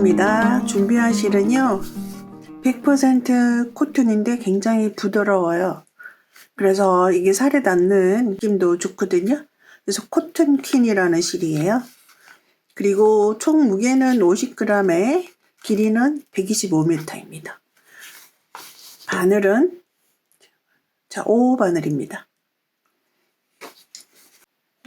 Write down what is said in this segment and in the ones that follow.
반갑습니다. 준비한 실은요 100% 코튼인데 굉장히 부드러워요. 그래서 이게 살에 닿는 느낌도 좋거든요. 그래서 코튼 퀸이라는 실이에요. 그리고 총 무게는 50g에 길이는 125m입니다. 바늘은 5호 바늘입니다.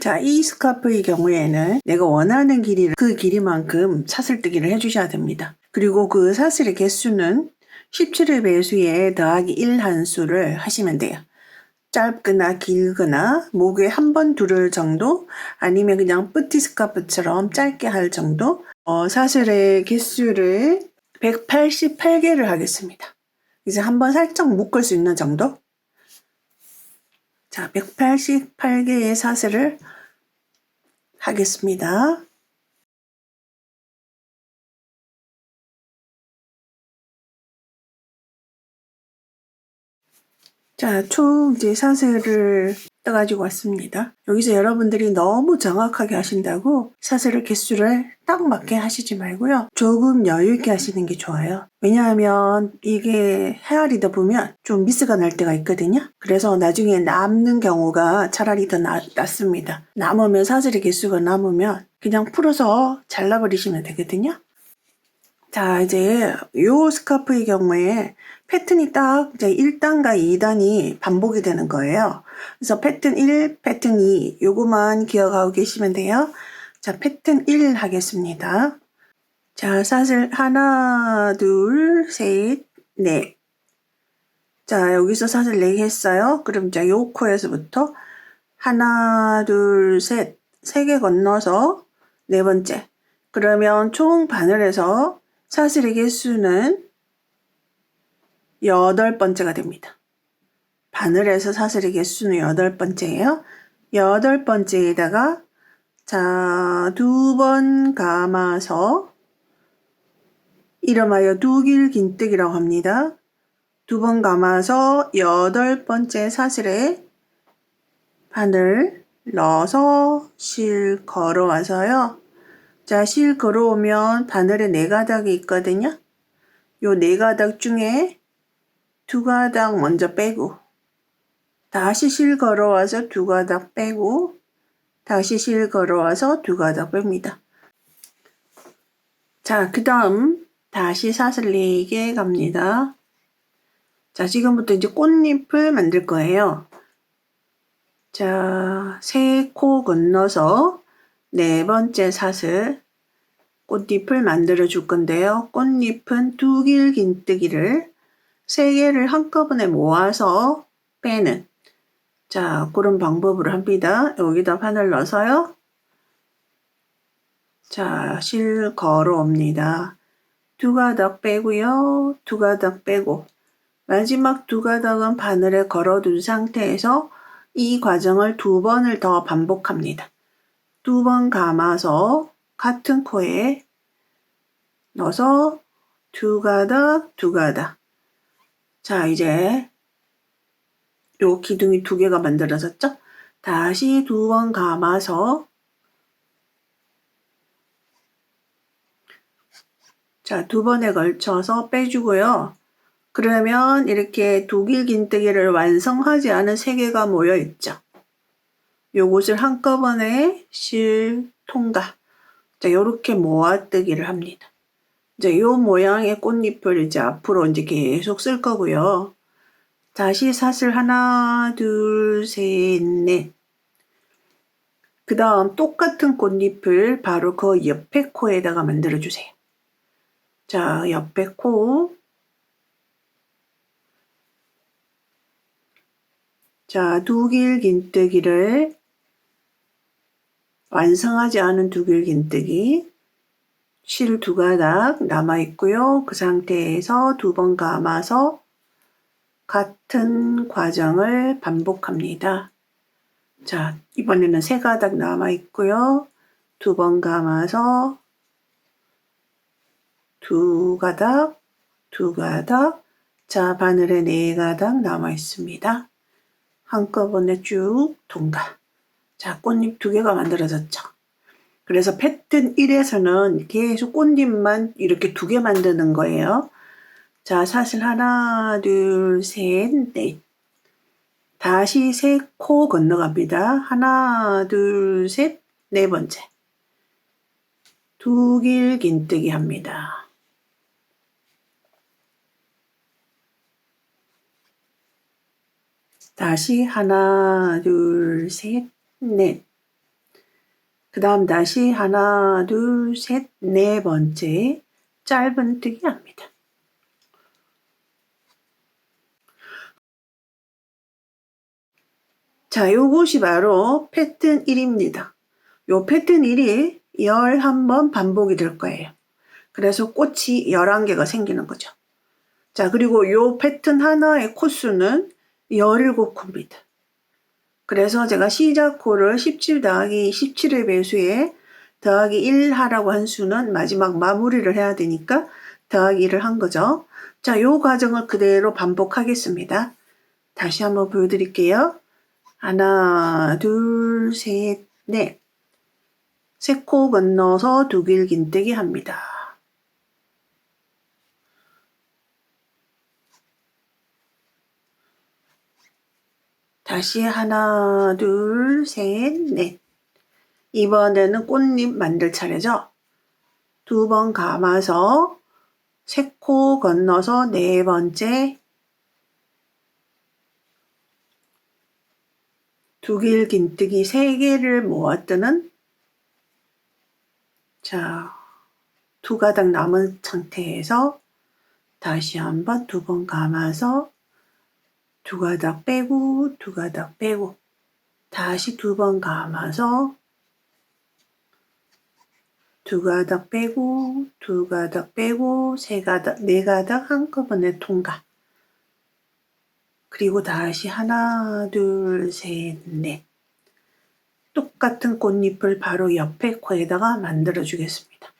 자, 이 스카프의 경우에는 내가 원하는 길이를 그 길이만큼 사슬뜨기를 해주셔야 됩니다. 그리고 그 사슬의 개수는 17의 배수에 더하기 1 한수를 하시면 돼요. 짧거나 길거나 목에 한 번 두를 정도 아니면 그냥 뿌티 스카프처럼 짧게 할 정도 사슬의 개수를 188개를 하겠습니다. 이제 한번 살짝 묶을 수 있는 정도. 자, 188개의 사슬을 하겠습니다. 자, 총 이제 사슬을 떠가지고 왔습니다. 여기서 여러분들이 너무 정확하게 하신다고 사슬의 개수를 딱 맞게 하시지 말고요. 조금 여유 있게 하시는 게 좋아요. 왜냐하면 이게 헤아리다 보면 좀 미스가 날 때가 있거든요. 그래서 나중에 남는 경우가 차라리 더 낫습니다. 남으면 사슬의 개수가 남으면 그냥 풀어서 잘라버리시면 되거든요. 자, 이제 요 스카프의 경우에 패턴이 딱 이제 1단과 2단이 반복이 되는 거예요. 그래서 패턴 1, 패턴 2 요거만 기억하고 계시면 돼요. 자, 패턴 1 하겠습니다. 자, 사슬 하나, 둘, 셋, 넷. 자, 여기서 사슬 4개 했어요. 그럼 이제 요 코에서부터 하나, 둘, 셋, 3개 건너서 네 번째. 그러면 총 바늘에서 사슬의 개수는 8번째가 됩니다. 바늘에서 사슬의 개수는 8번째예요. 8번째에다가 자, 2번 감아서 이름하여 두길 긴뜨기라고 합니다. 2번 감아서 8번째 사슬에 바늘 넣어서 실 걸어와서요. 자, 실 걸어오면 바늘에 4가닥이 있거든요. 요 4가닥 중에 2가닥 먼저 빼고 다시 실 걸어와서 2가닥 빼고 다시 실 걸어와서 2가닥 뺍니다. 자, 그 다음 다시 사슬 4개 갑니다. 자, 지금부터 이제 꽃잎을 만들 거예요. 자, 3코 건너서 4번째 사슬 꽃잎을 만들어 줄 건데요. 꽃잎은 두길 긴뜨기를 3개를 한꺼번에 모아서 빼는 자, 그런 방법으로 합니다. 여기다 바늘 넣어서요. 자, 실 걸어 옵니다. 2가닥 빼고요. 2가닥 빼고 마지막 2가닥은 바늘에 걸어둔 상태에서 이 과정을 2번을 더 반복합니다. 2번 감아서 같은 코에 넣어서 2가닥, 2가닥. 자, 이제 요 기둥이 2개가 만들어졌죠? 다시 2번 감아서 자, 2번에 걸쳐서 빼주고요. 그러면 이렇게 두길 긴뜨기를 완성하지 않은 3개가 모여 있죠. 요것을 한꺼번에 실 통과. 자, 요렇게 모아뜨기를 합니다. 이제 요 모양의 꽃잎을 이제 앞으로 이제 계속 쓸 거고요. 다시 사슬 하나, 둘, 셋, 넷. 그 다음 똑같은 꽃잎을 바로 그 옆에 코에다가 만들어 주세요. 자, 옆에 코. 자, 두길 긴뜨기를 완성하지 않은 두길 긴뜨기 실 2가닥 남아있고요. 그 상태에서 2번 감아서 같은 과정을 반복합니다. 자, 이번에는 3가닥 남아있고요. 2번 감아서 2가닥, 2가닥, 자, 바늘에 4가닥 남아있습니다. 한꺼번에 쭉 통과. 자, 꽃잎 2개가 만들어졌죠. 그래서 패턴 1에서는 계속 꽃잎만 이렇게 2개 만드는 거예요. 자, 사슬 하나, 둘, 셋, 넷. 다시 3코 건너갑니다. 하나, 둘, 셋, 4번째. 2길 긴뜨기 합니다. 다시 하나, 둘, 셋, 넷. 그 다음 다시 하나, 둘, 셋, 4번째 짧은뜨기 합니다. 자, 요것이 바로 패턴 1입니다. 요 패턴 1이 11번 반복이 될 거예요. 그래서 꽃이 11개가 생기는 거죠. 자, 그리고 요 패턴 하나의 코수는 17코입니다. 그래서 제가 시작 코를 17 더하기 17의 배수에 더하기 1 하라고 한 수는 마지막 마무리를 해야 되니까 더하기 1을 한 거죠. 자, 요 과정을 그대로 반복하겠습니다. 다시 한번 보여드릴게요. 하나, 둘, 셋, 넷. 3코 건너서 2길 긴뜨기 합니다. 다시 하나, 둘, 셋, 넷. 이번에는 꽃잎 만들 차례죠. 2번 감아서 3코 건너서 4번째 2길 긴뜨기 3개를 모았더는 자, 2가닥 남은 상태에서 다시 한번 2번 감아서 2가닥 빼고 2가닥 빼고 다시 2번 감아서 2가닥 빼고 2가닥 빼고 3가닥 4가닥 한꺼번에 통과. 그리고 다시 하나, 둘, 셋, 넷. 똑같은 꽃잎을 바로 옆에 코에다가 만들어 주겠습니다.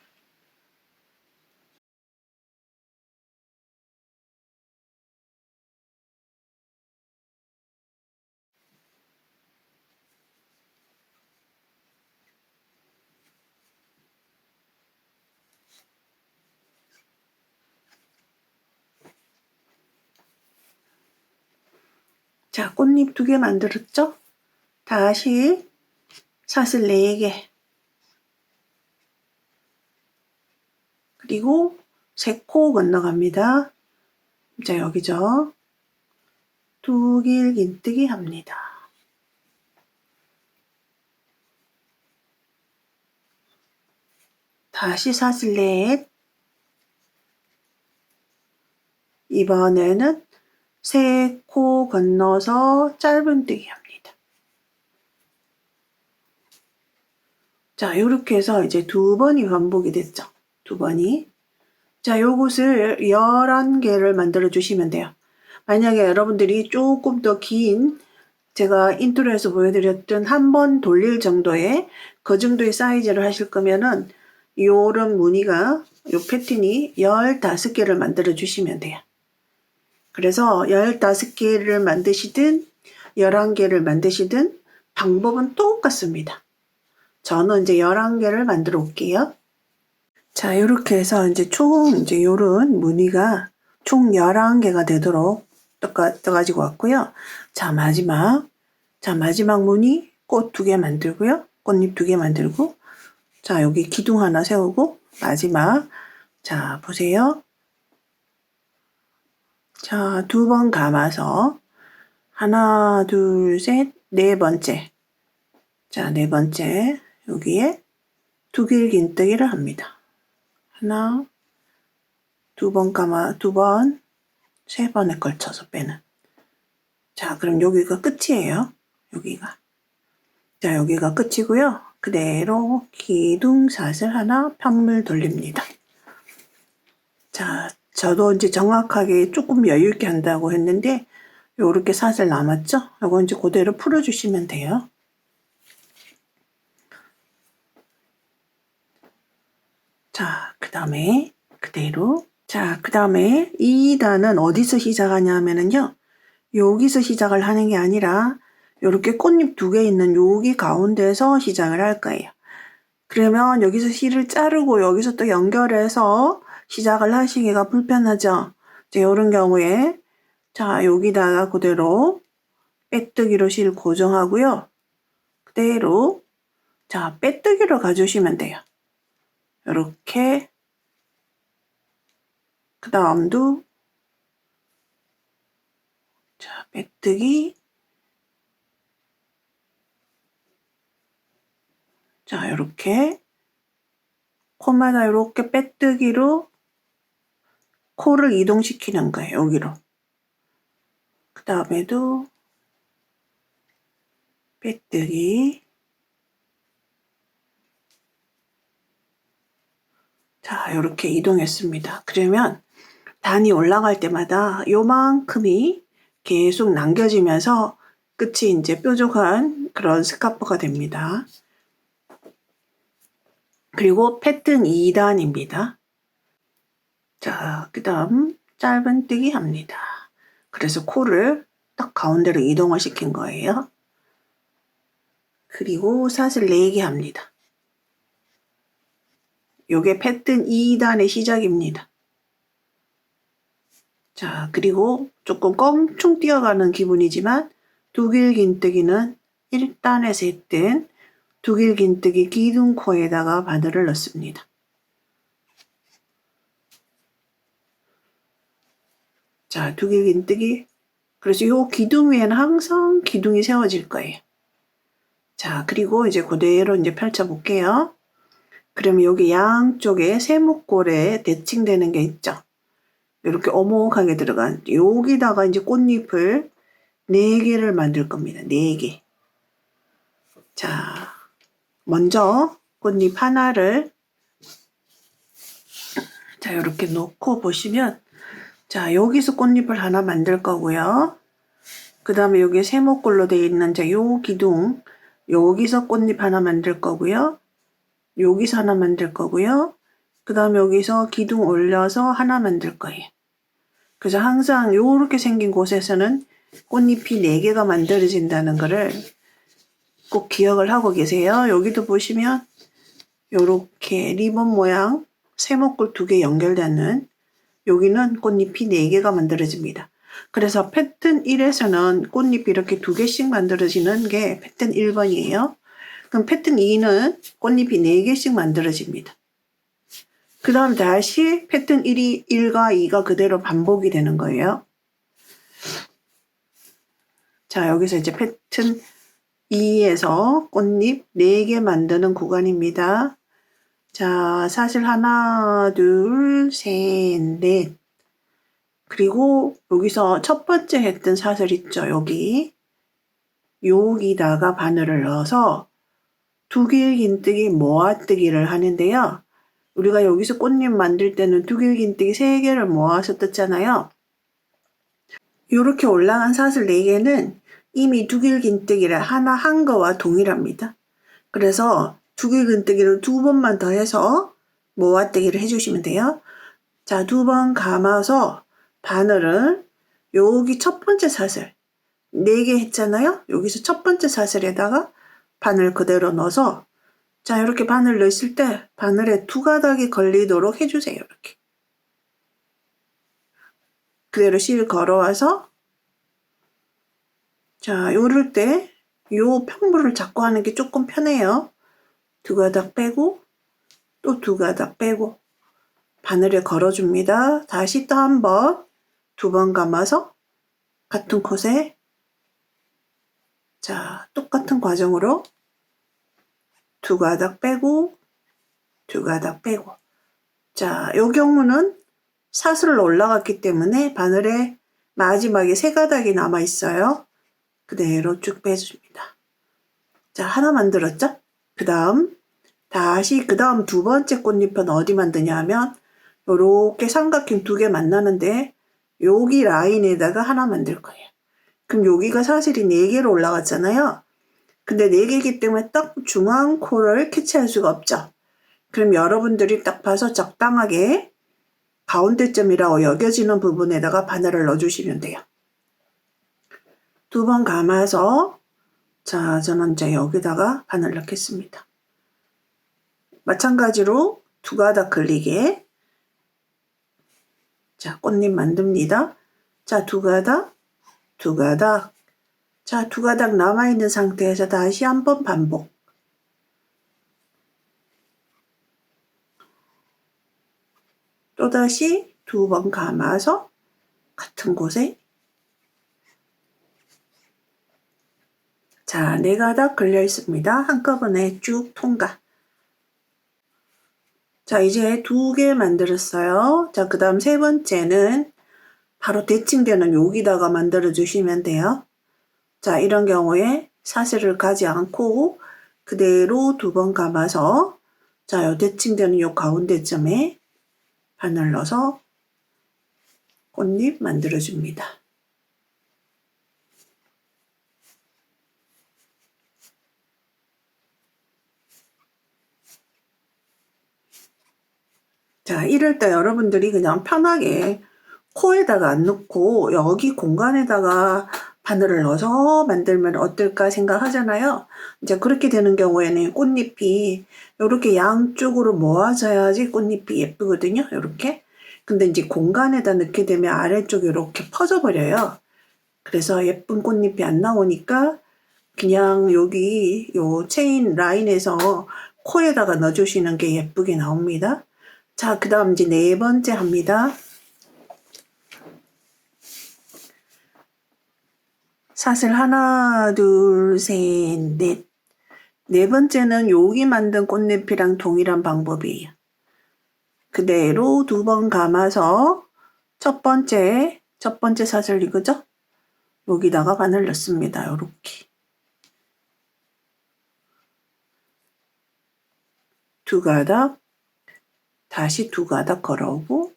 자, 꽃잎 2개 만들었죠? 다시 사슬 4개. 그리고 3코 건너갑니다. 자, 여기죠. 2길 긴뜨기 합니다. 다시 사슬 4. 이번에는 3코 건너서 짧은뜨기 합니다. 자, 이렇게 해서 이제 2번이 반복이 됐죠. 2번이. 자, 요것을 11개를 만들어 주시면 돼요. 만약에 여러분들이 조금 더 긴 제가 인트로에서 보여드렸던 한 번 돌릴 정도의 그 정도의 사이즈를 하실 거면은 요런 무늬가 요 패턴이 15개를 만들어 주시면 돼요. 그래서 15개를 만드시든 11개를 만드시든 방법은 똑같습니다. 저는 이제 11개를 만들어 올게요. 자, 이렇게 해서 이제 총 이제 요런 무늬가 총 11개가 되도록 떠가지고 왔고요. 자, 마지막 무늬 꽃 2개 만들고요. 꽃잎 2개 만들고, 자, 여기 기둥 하나 세우고, 마지막, 자, 보세요. 자, 2번 감아서, 하나, 둘, 셋, 4번째. 자, 4번째, 여기에 2길 긴뜨기를 합니다. 하나, 2번 감아, 2번, 3번에 걸쳐서 빼는. 자, 그럼 여기가 끝이에요. 여기가. 자, 여기가 끝이고요. 그대로 기둥사슬 하나 편물 돌립니다. 자, 저도 이제 정확하게 조금 여유 있게 한다고 했는데 요렇게 사슬 남았죠? 요거 이제 그대로 풀어주시면 돼요. 자, 그 다음에 그대로. 자, 그 다음에 2단은 어디서 시작하냐면은요. 여기서 시작을 하는 게 아니라 요렇게 꽃잎 2개 있는 여기 가운데서 시작을 할 거예요. 그러면 여기서 실을 자르고 여기서 또 연결해서 시작을 하시기가 불편하죠. 이제 이런 경우에 자 여기다가 그대로 빼뜨기로 실 고정하고요. 그대로 자 빼뜨기로 가주시면 돼요. 이렇게 그 다음도 자 빼뜨기 자 이렇게 코마다 이렇게 빼뜨기로 코를 이동시키는 거예요. 여기로. 그 다음에도 빼뜨기 자 이렇게 이동했습니다. 그러면 단이 올라갈 때마다 요만큼이 계속 남겨지면서 끝이 이제 뾰족한 그런 스카프가 됩니다. 그리고 패턴 2단입니다. 자, 그 다음 짧은뜨기 합니다. 그래서 코를 딱 가운데로 이동을 시킨 거예요. 그리고 사슬 4개 합니다. 요게 패턴 2단의 시작입니다. 자, 그리고 조금 껑충 뛰어가는 기분이지만 두길긴뜨기는 1단에서 했던 두길긴뜨기 기둥코에다가 바늘을 넣습니다. 자, 두길긴뜨기. 그래서 이 기둥 위에는 항상 기둥이 세워질 거예요. 자, 그리고 이제 그대로 이제 펼쳐볼게요. 그러면 여기 양쪽에 세모꼴에 대칭되는 게 있죠. 이렇게 오목하게 들어간 여기다가 이제 꽃잎을 4개를 만들 겁니다. 4개. 자, 먼저 꽃잎 하나를 자 이렇게 놓고 보시면 자 여기서 꽃잎을 하나 만들 거고요. 그 다음에 여기 세모꼴로 되어 있는 자 요 기둥 여기서 꽃잎 하나 만들 거고요. 여기서 하나 만들 거고요. 그 다음에 여기서 기둥 올려서 하나 만들 거예요. 그래서 항상 요렇게 생긴 곳에서는 꽃잎이 4개가 만들어진다는 거를 꼭 기억을 하고 계세요. 여기도 보시면 요렇게 리본 모양 세모꼴 2개 연결되는 여기는 꽃잎이 4개가 만들어집니다. 그래서 패턴 1에서는 꽃잎이 이렇게 2개씩 만들어지는 게 패턴 1번이에요. 그럼 패턴 2는 꽃잎이 4개씩 만들어집니다. 그 다음 다시 패턴 1과 2가 그대로 반복이 되는 거예요. 자, 여기서 이제 패턴 2에서 꽃잎 4개 만드는 구간입니다. 자, 사슬 하나, 둘, 셋, 넷. 그리고 여기서 첫 번째 했던 사슬 있죠, 여기. 여기다가 바늘을 넣어서 두길긴뜨기 모아뜨기를 하는데요. 우리가 여기서 꽃잎 만들 때는 두길긴뜨기 3개를 모아서 떴잖아요. 이렇게 올라간 사슬 4개는 이미 두길긴뜨기를 하나 한 거와 동일합니다. 그래서 두길긴뜨기를 2번만 더 해서 모아뜨기를 해주시면 돼요. 자, 2번 감아서 바늘을 여기 첫 번째 사슬 4개 했잖아요. 여기서 첫 번째 사슬에다가 바늘 그대로 넣어서 자 이렇게 바늘 넣으실 때 바늘에 2가닥이 걸리도록 해주세요. 이렇게 그대로 실 걸어와서 자 요럴 때 요 평부를 잡고 하는 게 조금 편해요. 2가닥 빼고 또 2가닥 빼고 바늘에 걸어줍니다. 다시 또 한 번 2번 감아서 같은 컷에 자 똑같은 과정으로 2가닥 빼고 2가닥 빼고 자, 요 경우는 사슬로 올라갔기 때문에 바늘에 마지막에 3가닥이 남아 있어요. 그대로 쭉 빼줍니다. 자, 하나 만들었죠? 그 다음 다시 그 다음 2번째 꽃잎은 어디 만드냐 하면 요렇게 삼각형 2개 만나는데 여기 라인에다가 하나 만들 거예요. 그럼 여기가 사슬이 4개로 올라갔잖아요. 근데 4개이기 때문에 딱 중앙 코를 캐치할 수가 없죠. 그럼 여러분들이 딱 봐서 적당하게 가운데점이라고 여겨지는 부분에다가 바늘을 넣어주시면 돼요. 2번 감아서 자 저는 이제 여기다가 바늘 넣겠습니다. 마찬가지로 두 가닥 걸리게 자 꽃잎 만듭니다. 자 두 가닥 두 가닥 자 두 가닥 남아있는 상태에서 다시 한번 반복. 또다시 두 번 감아서 같은 곳에 자, 네 가닥 걸려 있습니다. 한꺼번에 쭉 통과. 자, 이제 두 개 만들었어요. 자, 그 다음 세 번째는 바로 대칭되는 여기다가 만들어 주시면 돼요. 자, 이런 경우에 사슬을 가지 않고 그대로 두 번 감아서 자, 요 대칭되는 요 가운데쯤에 바늘 넣어서 꽃잎 만들어 줍니다. 자, 이럴 때 여러분들이 그냥 편하게 코에다가 안 넣고 여기 공간에다가 바늘을 넣어서 만들면 어떨까 생각하잖아요. 이제 그렇게 되는 경우에는 꽃잎이 이렇게 양쪽으로 모아져야지 꽃잎이 예쁘거든요. 이렇게. 근데 이제 공간에다 넣게 되면 아래쪽이 이렇게 퍼져버려요. 그래서 예쁜 꽃잎이 안 나오니까 그냥 여기 요 체인 라인에서 코에다가 넣어주시는 게 예쁘게 나옵니다. 자, 그 다음 이제 네 번째 합니다. 사슬 하나, 둘, 셋, 넷. 네 번째는 여기 만든 꽃잎이랑 동일한 방법이에요. 그대로 두 번 감아서 첫 번째 사슬 이거죠? 여기다가 바늘 넣습니다. 요렇게. 두 가닥, 다시 두 가닥 걸어오고,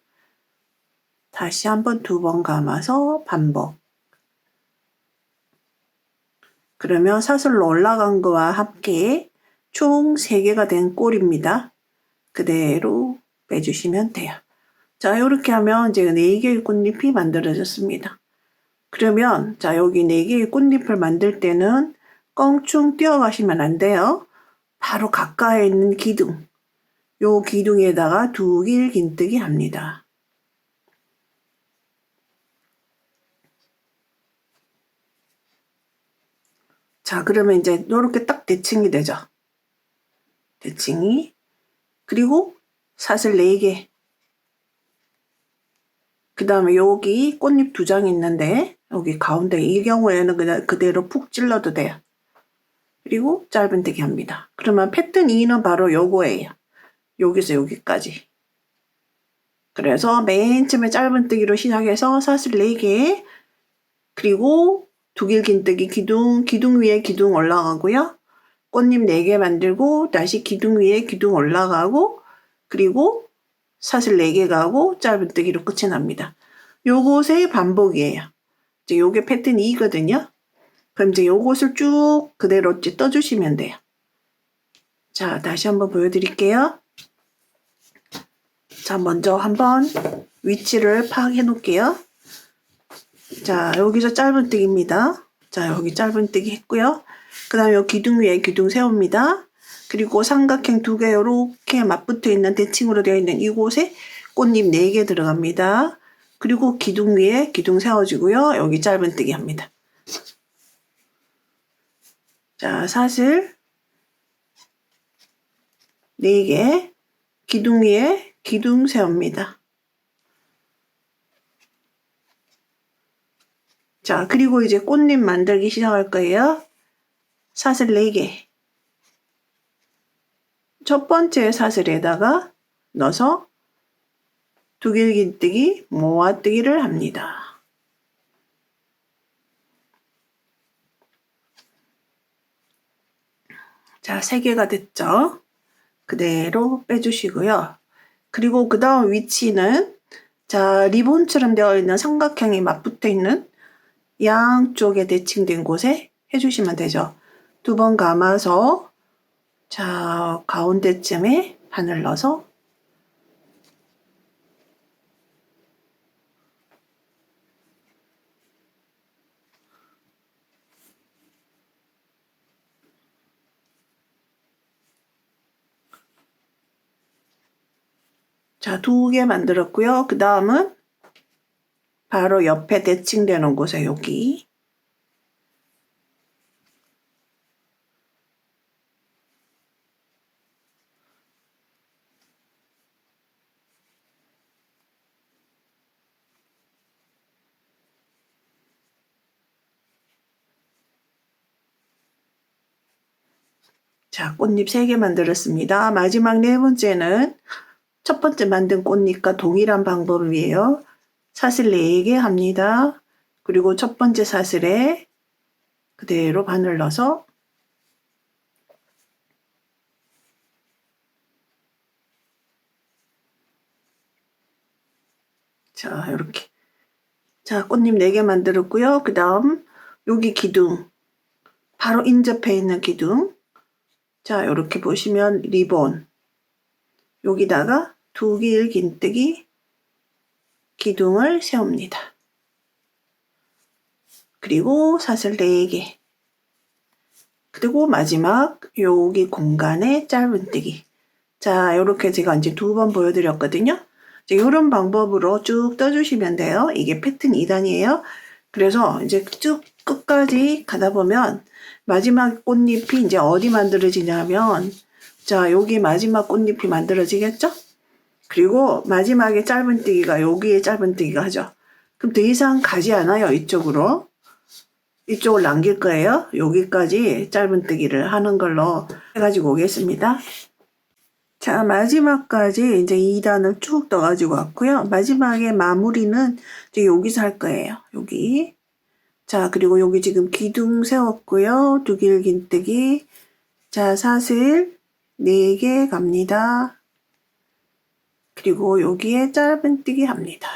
다시 한번 두 번 감아서 반복. 그러면 사슬로 올라간 거와 함께 총 3개가 된 꼴입니다. 그대로 빼주시면 돼요. 자, 이렇게 하면 이제 4개의 꽃잎이 만들어졌습니다. 그러면 자, 여기 4개의 꽃잎을 만들 때는 껑충 뛰어가시면 안 돼요. 바로 가까이 있는 기둥, 요 기둥에다가 두 길 긴뜨기 합니다. 자, 그러면 이제 이렇게 딱 대칭이 되죠. 대칭이. 그리고 사슬 4개. 그 다음에 여기 꽃잎 2장 있는데 여기 가운데 이 경우에는 그냥 그대로 푹 찔러도 돼요. 그리고 짧은뜨기 합니다. 그러면 패턴 2는 바로 요거예요. 여기서 여기까지. 그래서 맨 처음에 짧은뜨기로 시작해서 사슬 4개 그리고 두 길 긴뜨기 기둥 위에 기둥 올라가고요. 꽃잎 4개 만들고 다시 기둥 위에 기둥 올라가고 그리고 사슬 4개 가고 짧은뜨기로 끝이 납니다. 요것의 반복이에요. 이제 요게 패턴 2거든요. 그럼 이제 요것을 쭉 그대로 떠주시면 돼요. 자, 다시 한번 보여드릴게요. 자, 먼저 한번 위치를 파악해 놓을게요. 자, 여기서 짧은뜨기입니다. 자, 여기 짧은뜨기 했고요. 그 다음에 요 기둥 위에 기둥 세웁니다. 그리고 삼각형 2개 이렇게 맞붙어 있는 대칭으로 되어 있는 이곳에 꽃잎 4개 들어갑니다. 그리고 기둥 위에 기둥 세워주고요. 여기 짧은뜨기 합니다. 자, 사슬 4개 기둥 위에 기둥 세웁니다. 자, 그리고 이제 꽃잎 만들기 시작할 거예요. 사슬 4개. 첫 번째 사슬에다가 넣어서 두 길 긴뜨기, 모아뜨기를 합니다. 자, 3개가 됐죠? 그대로 빼주시고요. 그리고 그 다음 위치는 자, 리본처럼 되어 있는 삼각형이 맞붙어 있는 양쪽에 대칭된 곳에 해주시면 되죠. 두 번 감아서 자, 가운데쯤에 바늘 넣어서 자, 2개 만들었고요. 그 다음은 바로 옆에 대칭되는 곳에 여기. 자, 꽃잎 3개 만들었습니다. 마지막 4번째는 첫 번째 만든 꽃잎과 동일한 방법이에요. 사슬 4개 합니다. 그리고 첫 번째 사슬에 그대로 바늘 넣어서 자, 이렇게. 자, 꽃잎 4개 만들었고요. 그 다음 여기 기둥, 바로 인접해 있는 기둥. 자, 이렇게 보시면 리본, 여기다가 두 길 긴뜨기 기둥을 세웁니다. 그리고 사슬 4개. 그리고 마지막 여기 공간에 짧은뜨기. 자, 이렇게 제가 이제 2번 보여드렸거든요. 이런 방법으로 쭉 떠주시면 돼요. 이게 패턴 2단이에요. 그래서 이제 쭉 끝까지 가다 보면 마지막 꽃잎이 이제 어디 만들어지냐면, 자, 여기 마지막 꽃잎이 만들어지겠죠? 그리고 마지막에 짧은뜨기가 여기에 짧은뜨기가 하죠. 그럼 더 이상 가지 않아요, 이쪽으로. 이쪽을 남길 거예요. 여기까지 짧은뜨기를 하는 걸로 해가지고 오겠습니다. 자, 마지막까지 이제 2단을 쭉 떠가지고 왔고요. 마지막에 마무리는 이제 여기서 할 거예요. 여기. 자, 그리고 여기 지금 기둥 세웠고요. 두 길 긴뜨기. 자, 사슬 4개 갑니다. 그리고 여기에 짧은뜨기 합니다.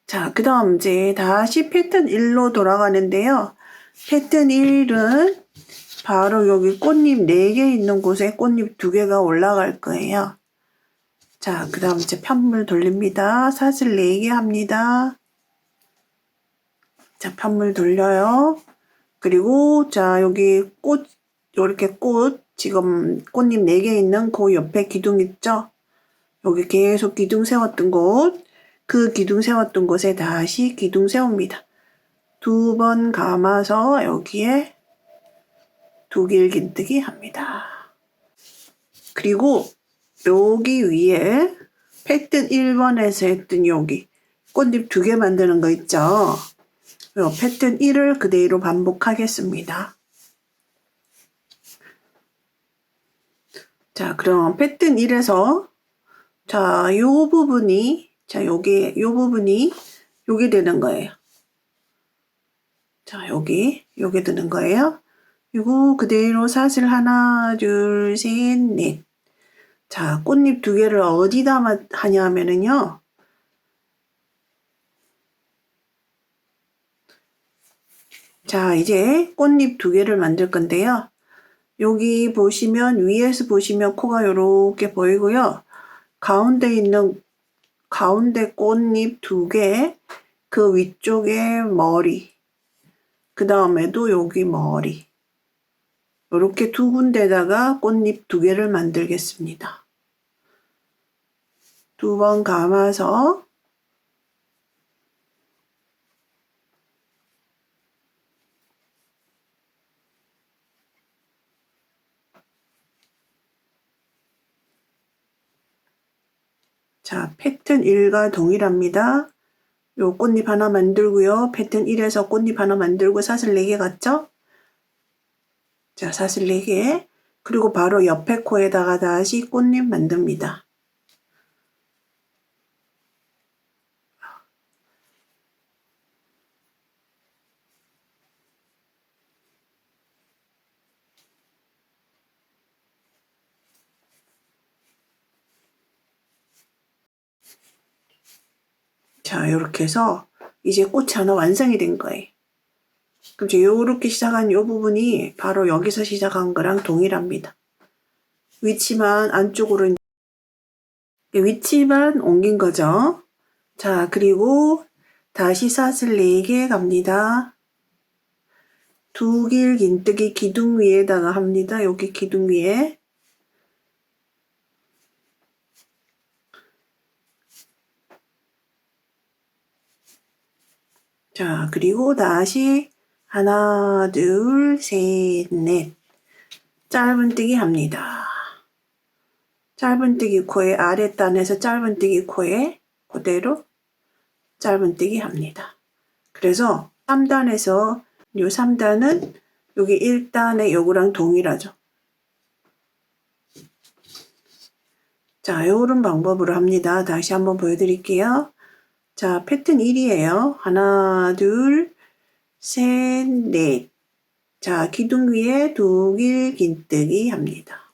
자, 그 다음 이제 다시 패턴 1로 돌아가는데요. 패턴 1은 바로 여기 꽃잎 4개 있는 곳에 꽃잎 2개가 올라갈 거예요. 자, 그 다음 이제 편물 돌립니다. 사슬 4개 합니다. 자, 편물 돌려요. 그리고 자, 여기 꽃, 이렇게 꽃, 지금 꽃잎 4개 있는 그 옆에 기둥 있죠? 여기 계속 기둥 세웠던 곳, 그 기둥 세웠던 곳에 다시 기둥 세웁니다. 2번 감아서 여기에 두 길 긴뜨기 합니다. 그리고 여기 위에 패턴 1번에서 했던 여기 꽃잎 2개 만드는 거 있죠? 요 패턴 1을 그대로 반복하겠습니다. 자, 그럼 패턴 1에서 자, 요 부분이 요 부분이 여기 되는 거예요. 자, 여기 되는 거예요. 이거 그대로 사슬 하나, 둘, 셋, 넷. 자, 꽃잎 2개를 어디다 하냐 하면은요. 자, 이제 꽃잎 2개를 만들 건데요. 여기 보시면, 위에서 보시면 코가 이렇게 보이고요. 가운데 있는, 가운데 꽃잎 2개, 그 위쪽에 머리, 그 다음에도 여기 머리. 이렇게 2군데다가 꽃잎 2개를 만들겠습니다. 2번 감아서 자, 패턴 1과 동일합니다. 요 꽃잎 하나 만들고요. 패턴 1에서 꽃잎 하나 만들고 사슬 4개 갔죠? 자, 사슬 4개. 그리고 바로 옆에 코에다가 다시 꽃잎 만듭니다. 자, 이렇게 해서 이제 꽃이 하나 완성이 된 거예요. 그럼 이제 요렇게 시작한 요 부분이 바로 여기서 시작한 거랑 동일합니다. 위치만 안쪽으로 위치만 옮긴 거죠. 자, 그리고 다시 사슬 4개 갑니다. 두 길 긴뜨기 기둥 위에다가 합니다. 여기 기둥 위에. 자, 그리고 다시 하나, 둘, 셋, 넷. 짧은뜨기 합니다. 짧은뜨기 코에 아랫단에서 짧은뜨기 코에 그대로 짧은뜨기 합니다. 그래서 3단에서 요 3단은 여기 1단의 요거랑 동일하죠. 자, 요런 방법으로 합니다. 다시 한번 보여드릴게요. 자, 패턴 1이에요. 하나, 둘, 셋, 넷. 자, 기둥 위에 독일 긴뜨기 합니다.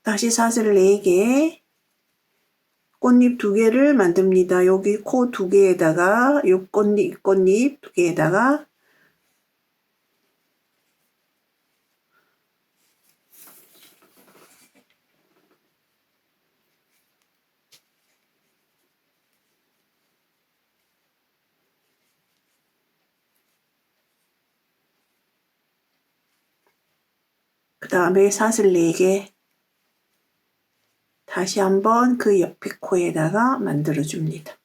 다시 사슬 4개, 꽃잎 2개를 만듭니다. 여기 코 2개에다가 요 꽃잎 2개에다가 그 다음에 사슬 4개 다시 한번 그 옆에 코에다가 만들어 줍니다.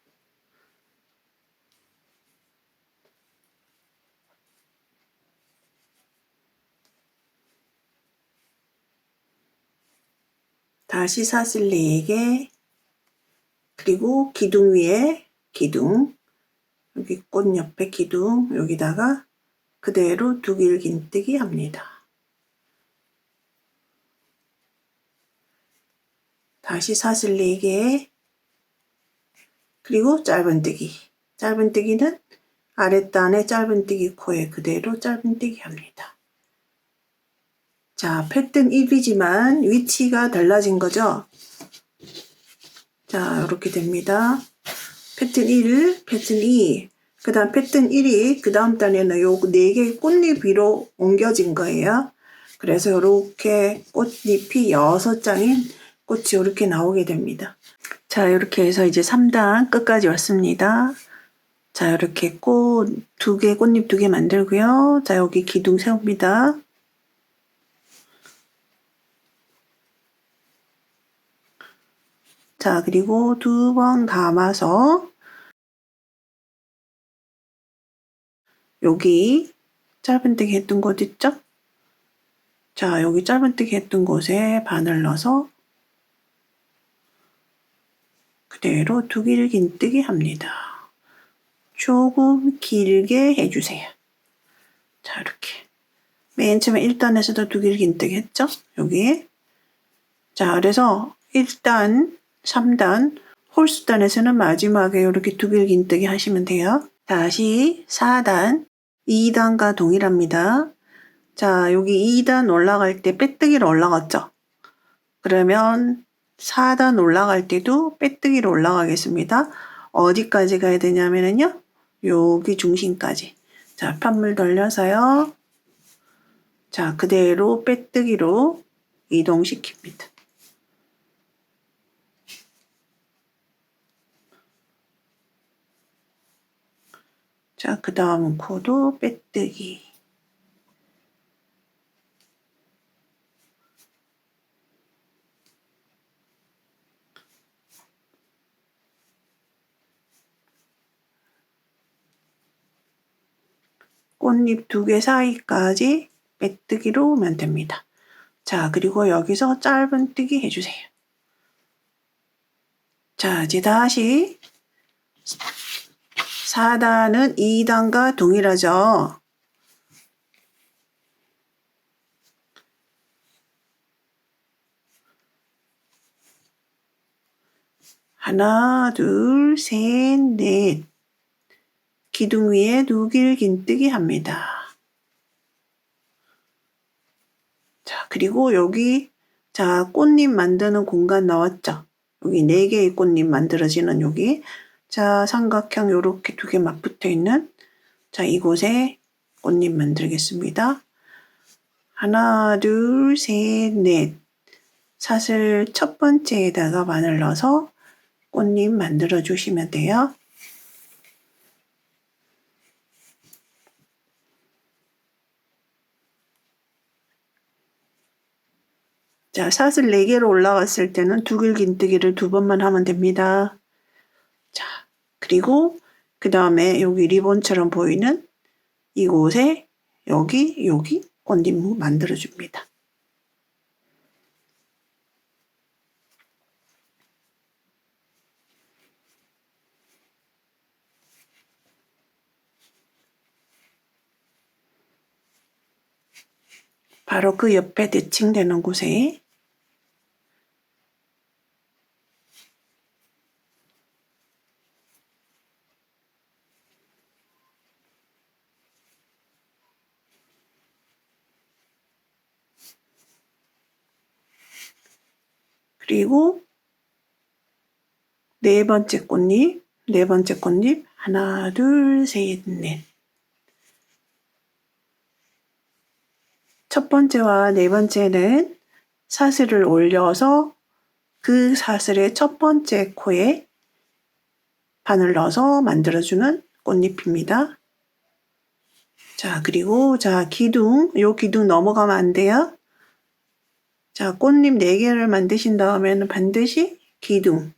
다시 사슬 4개, 그리고 기둥 위에 기둥, 여기 꽃 옆에 기둥 여기다가 그대로 독일 긴뜨기 합니다. 다시 사슬 4개, 그리고 짧은뜨기. 짧은뜨기는 아랫단에 짧은뜨기 코에 그대로 짧은뜨기 합니다. 자, 패턴 1이지만 위치가 달라진 거죠. 자, 이렇게 됩니다. 패턴 1, 패턴 2, 그 다음 패턴 1이 그 다음 단에는 요 4개의 꽃잎 위로 옮겨진 거예요. 그래서 이렇게 꽃잎이 6장인 꽃이 이렇게 나오게 됩니다. 자, 이렇게 해서 이제 3단 끝까지 왔습니다. 자, 이렇게 꽃 2개, 꽃잎 2개 만들고요. 자, 여기 기둥 세웁니다. 자, 그리고 2번 감아서 여기 짧은뜨기 했던 곳 있죠? 자, 여기 짧은뜨기 했던 곳에 바늘 넣어서 그대로 독일 긴뜨기 합니다. 조금 길게 해주세요. 자, 이렇게. 맨 처음에 1단에서도 독일 긴뜨기 했죠? 여기. 자, 그래서 1단, 3단, 홀수단에서는 마지막에 이렇게 독일 긴뜨기 하시면 돼요. 다시 4단, 2단과 동일합니다. 자, 여기 2단 올라갈 때 빼뜨기로 올라갔죠? 그러면 4단 올라갈 때도 빼뜨기로 올라가겠습니다. 어디까지 가야 되냐면요. 여기 중심까지. 자, 판물 돌려서요. 자, 그대로 빼뜨기로 이동시킵니다. 자, 그 다음 코도 빼뜨기. 꽃잎 2개 사이까지 빼뜨기로 오면 됩니다. 자, 그리고 여기서 짧은뜨기 해주세요. 자, 이제 다시 4단은 2단과 동일하죠. 하나, 둘, 셋, 넷. 기둥 위에 독일 긴뜨기 합니다. 자, 그리고 여기 자, 꽃잎 만드는 공간 나왔죠? 여기 4개의 꽃잎 만들어지는 여기. 자, 삼각형 요렇게 2개 맞붙어 있는 자, 이곳에 꽃잎 만들겠습니다. 하나, 둘, 셋, 넷. 사슬 첫 번째에다가 바늘 넣어서 꽃잎 만들어 주시면 돼요. 자, 사슬 4개로 올라갔을 때는 독일 긴뜨기를 2번만 하면 됩니다. 자, 그리고 그 다음에 여기 리본처럼 보이는 이곳에 여기 꽃잎 만들어줍니다. 바로 그 옆에 대칭되는 곳에 그리고 네 번째 꽃잎 하나, 둘, 셋, 넷. 첫 번째와 네 번째는 사슬을 올려서 그 사슬의 첫 번째 코에 바늘 넣어서 만들어주는 꽃잎입니다. 자, 그리고 요 기둥 넘어가면 안 돼요. 자, 꽃잎 4개를 만드신 다음에는 반드시 기둥.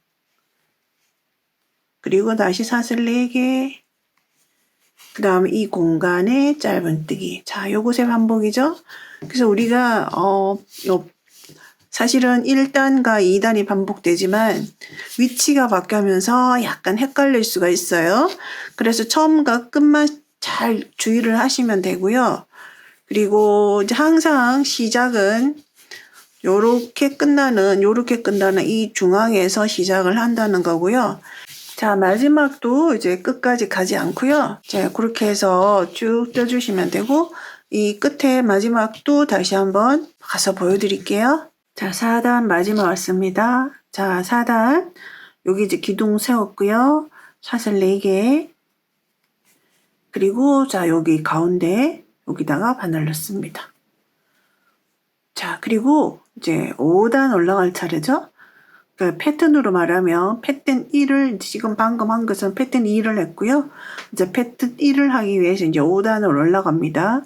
그리고 다시 사슬 4개. 그 다음에 이 공간에 짧은뜨기. 자, 요것의 반복이죠. 그래서 우리가, 사실은 1단과 2단이 반복되지만 위치가 바뀌면서 약간 헷갈릴 수가 있어요. 그래서 처음과 끝만 잘 주의를 하시면 되고요. 그리고 이제 항상 시작은 요렇게 끝나는 이 중앙에서 시작을 한다는 거고요. 자, 마지막도 이제 끝까지 가지 않고요. 자, 그렇게 해서 쭉 떼주시면 되고, 이 끝에 마지막도 다시 한번 가서 보여드릴게요. 자, 4단 마지막 왔습니다. 자, 4단. 여기 이제 기둥 세웠고요. 사슬 4개. 그리고 자, 여기 가운데 여기다가 바늘 넣습니다. 자, 그리고 이제 5단 올라갈 차례죠. 그 패턴으로 말하면 패턴 1을 지금 방금 한 것은 패턴 2를 했고요. 이제 패턴 1을 하기 위해서 이제 5단을 올라갑니다.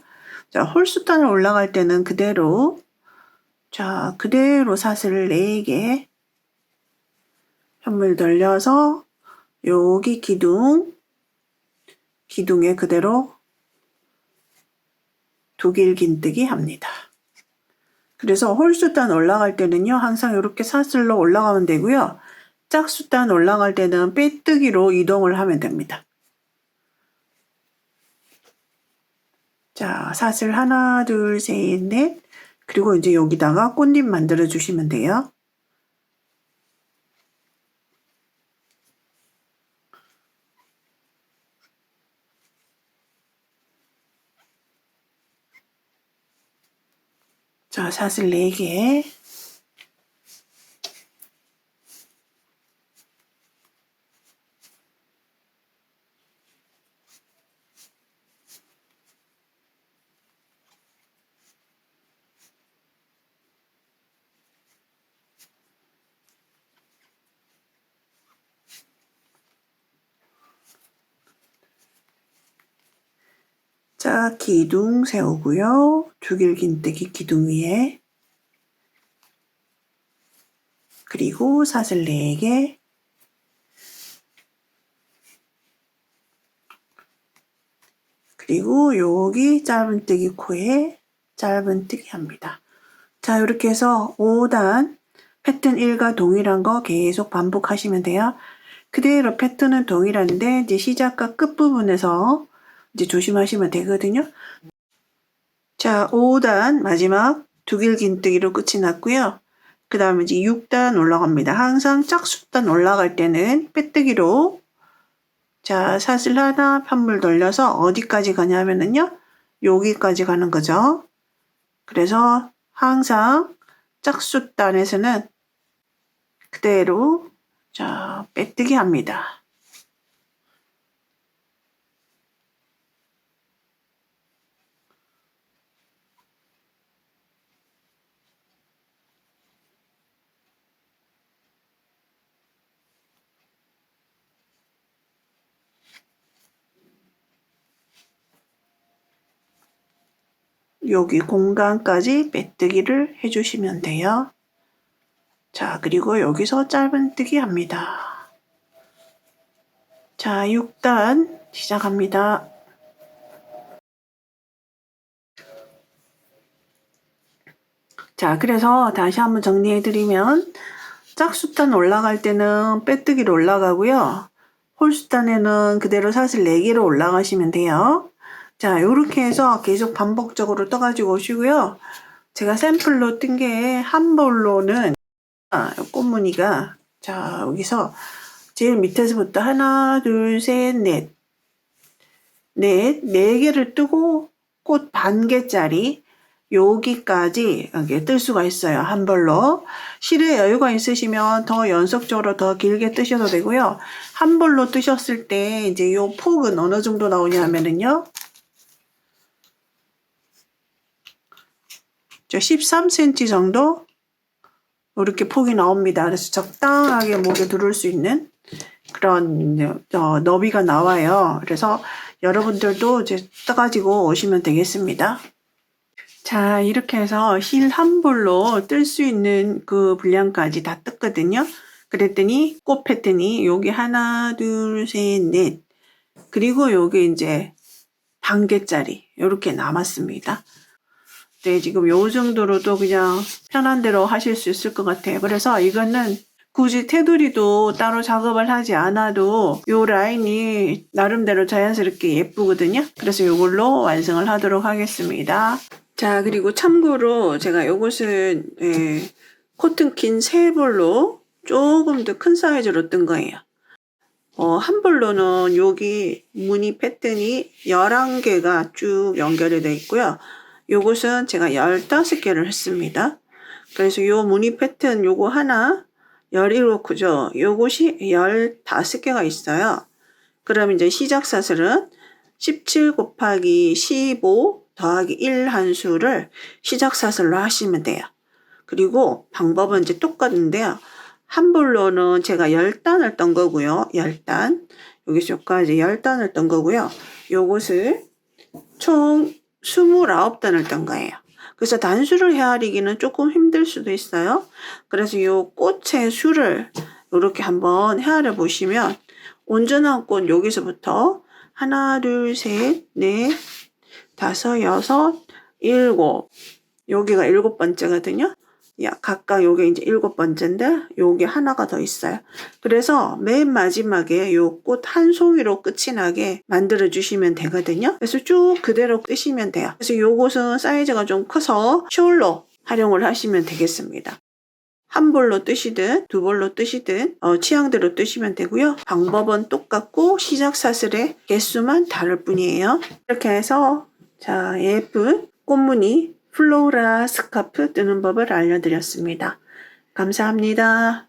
자, 홀수단을 올라갈 때는 그대로 사슬을 4개 현물 돌려서 여기 기둥에 그대로 두길긴뜨기 합니다. 그래서 홀수단 올라갈 때는요, 항상 이렇게 사슬로 올라가면 되고요. 짝수단 올라갈 때는 빼뜨기로 이동을 하면 됩니다. 자, 사슬 하나, 둘, 셋, 넷. 그리고 이제 여기다가 꽃잎 만들어 주시면 돼요. 자, 사슬 4개. 자, 기둥 세우고요. 두길긴뜨기 기둥 위에. 그리고 사슬 4개. 그리고 여기 짧은뜨기 코에 짧은뜨기 합니다. 자, 이렇게 해서 5단 패턴 1과 동일한 거 계속 반복하시면 돼요. 그대로 패턴은 동일한데 이제 시작과 끝부분에서 이제 조심하시면 되거든요. 자, 5단 마지막 두길긴뜨기로 끝이 났고요. 그 다음에 이제 6단 올라갑니다. 항상 짝수단 올라갈 때는 빼뜨기로 자, 사슬 하나 편물 돌려서 어디까지 가냐면은요. 여기까지 가는 거죠. 그래서 항상 짝수단에서는 그대로 자, 빼뜨기 합니다. 여기 공간까지 빼뜨기를 해주시면 돼요. 자, 그리고 여기서 짧은뜨기 합니다. 자, 6단 시작합니다. 자, 그래서 다시 한번 정리해드리면 짝수단 올라갈 때는 빼뜨기로 올라가고요. 홀수단에는 그대로 사슬 4개로 올라가시면 돼요. 자, 요렇게 해서 계속 반복적으로 떠가지고 오시고요. 제가 샘플로 뜬 게 한 볼로는 꽃무늬가 자, 여기서 제일 밑에서부터 하나, 둘, 셋, 넷, 네 개를 뜨고 꽃 반 개짜리 여기까지 이렇게 뜰 수가 있어요. 한 벌로. 실에 여유가 있으시면 더 연속적으로 더 길게 뜨셔도 되고요. 한 벌로 뜨셨을 때 이제 요 폭은 어느 정도 나오냐 하면은요. 저 13cm 정도 이렇게 폭이 나옵니다. 그래서 적당하게 목에 두를 수 있는 그런 너비가 나와요. 그래서 여러분들도 이제 떠가지고 오시면 되겠습니다. 자, 이렇게 해서 실 한 볼로 뜰 수 있는 그 분량까지 다 떴거든요. 그랬더니 꽃 패턴이 여기 하나, 둘, 셋, 넷. 그리고 여기 이제 반 개짜리 이렇게 남았습니다. 네, 지금 요 정도로도 그냥 편한 대로 하실 수 있을 것 같아요. 그래서 이거는 굳이 테두리도 따로 작업을 하지 않아도 요 라인이 나름대로 자연스럽게 예쁘거든요. 그래서 이걸로 완성을 하도록 하겠습니다. 자, 그리고 참고로 제가 요것은 코튼 킨 3볼로 조금 더 큰 사이즈로 뜬 거예요. 한 볼로는 여기 무늬 패턴이 11개가 쭉 연결이 되어 있고요. 요것은 제가 15개를 했습니다. 그래서 요 무늬 패턴 요거 하나 17, 요것이 15개가 있어요. 그럼 이제 시작 사슬은 17 곱하기 15 더하기 1 한 수를 시작 사슬로 하시면 돼요. 그리고 방법은 이제 똑같은데요. 한 볼로는 제가 10단을 떤 거고요. 10단. 여기서 여기까지 10단을 떤 거고요. 요것을 총 29단을 떤 거예요. 그래서 단수를 헤아리기는 조금 힘들 수도 있어요. 그래서 요 꽃의 수를 이렇게 한번 헤아려 보시면 온전한 꽃 여기서부터 하나, 둘, 셋, 넷, 다섯, 여섯, 일곱. 여기가 7번째거든요. 각각 요게 이제 7번째인데 요게 하나가 더 있어요. 그래서 맨 마지막에 요 꽃 한 송이로 끝이 나게 만들어 주시면 되거든요. 그래서 쭉 그대로 뜨시면 돼요. 그래서 요것은 사이즈가 좀 커서 숄로 활용을 하시면 되겠습니다. 한 볼로 뜨시든 두 볼로 뜨시든 취향대로 뜨시면 되고요. 방법은 똑같고 시작 사슬의 개수만 다를 뿐이에요. 이렇게 해서 자, 예쁜 꽃무늬 플로라 스카프 뜨는 법을 알려드렸습니다. 감사합니다.